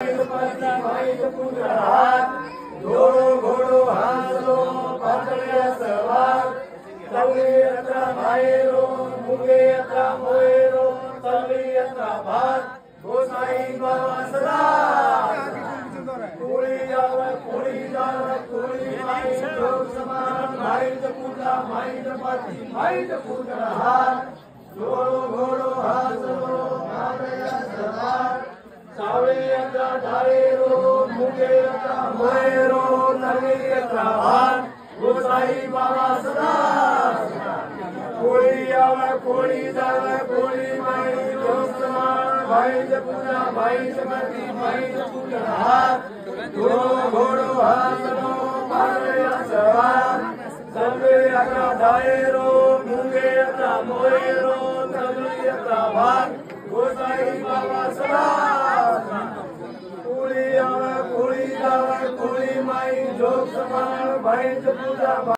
माई पुत्र हात घोडो घोडो हासलो पातळ्या सवार तवळी यात्रा बाहेरो मुगे यात्रा मोहेरो तवळी यात्रा भात गोसाई बाबा सदा कोळी जावं कोळी माई लोक समान माईच पूजा माईच पाती माईच पुत्र हात घोडो घोडो हासलो पातळ्या सवार सावळी यात्रा धारेरो मुगे यात्रा मोहेरो तवळी यात्रा भात गोसाई बाबा सदा कोळी यावं कोळी जावं कोळी माई लोक समान माईच पूजा माईच पाती माईच पुत्र हात घोडो घोडो हासलो पातळ्या सवार सावळी यात्रा धारेरो मुगे यात्रा मोहेरो तवळी यात्रा भात गोसाई बाबा सदा कोळी यावं कोळी जावं कोळी माई लोक समान माईच पूजा